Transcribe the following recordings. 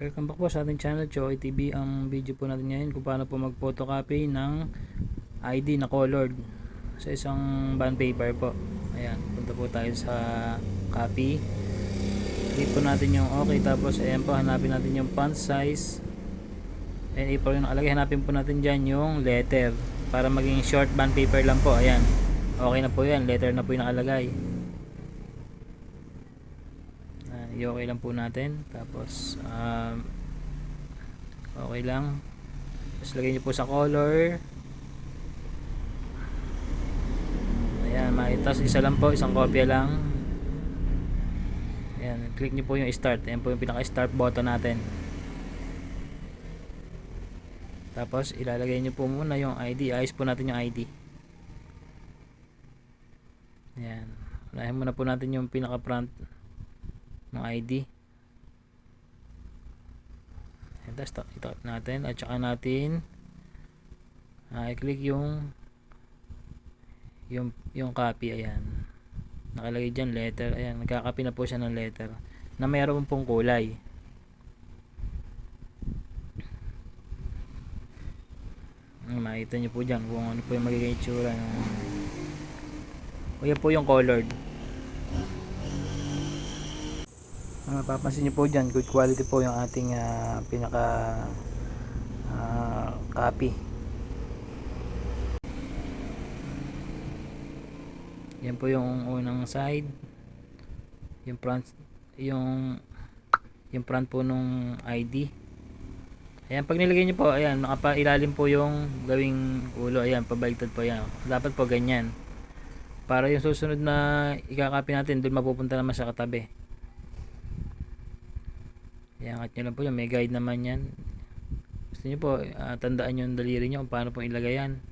Welcome back po sa ating channel, Choy TV. Ang video po natin ngayon kung paano po mag-photocopy ng ID na colored sa isang bond paper po. Ayan, punta po tayo sa copy. Click po natin yung okay, tapos ayan po, hanapin natin yung font size. Ayan, po yung nakalagay, hanapin po natin dyan yung letter para maging short bond paper lang po. Ayan, okay na po yan, letter na po yung nakalagay. I-okay lang po natin, tapos okay lang, tapos lagay nyo po sa color. Ayan, tapos isa lang po, isang kopya lang. Ayan, click nyo po yung start. Ayan po yung pinaka start button natin. Tapos ilalagay nyo po muna yung ID. Ayos po natin yung ID. Ayan, unahin muna po natin yung pinaka front ng ID. Ayan, tapos itap natin at saka natin i-click yung copy. Ayan, nakalagay dyan letter. Ayan, nagkakopy na po siya ng letter na mayroon pong kulay. Makita nyo po dyan kung ano po yung magiging itsura ng yan po yung colored. Mapapansin nyo po dyan, good quality po yung ating pinaka copy. Yan po yung unang side, yung front, yung front po nung ID. Ayan, pag nilagay nyo po, ayan, nakapailalim po yung gawing ulo. Ayan, pabaliktad po yan. Dapat po ganyan, para yung susunod na ikakopy natin doon mapupunta naman sa katabi. Ayan, angat nyo lang po yan, may guide naman yan. Gusto nyo po, tandaan yung daliri nyo kung paano po ilagay yan.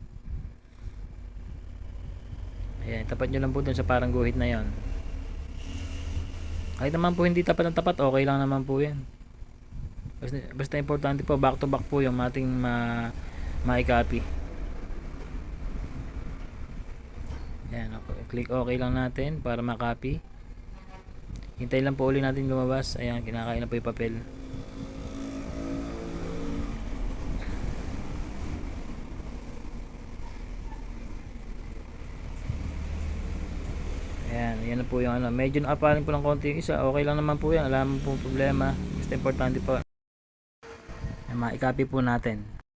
Ayan, tapat nyo lang po dun sa parang guhit na yon. Kahit naman po hindi tapat ng tapat, okay lang naman po yan. Basta importante po, back to back po yung ating ma-copy. Ayan, click okay lang natin para ma-copy. Hintay lang po uli natin lumabas. Ayan, kinakain na po yung papel. Ayan, yan na po yung ano. Medyo nakapaling po ng konti yung isa. Okay lang naman po yan. Alam mo po problema. Basta importante po. Ayan, ma-copy po natin.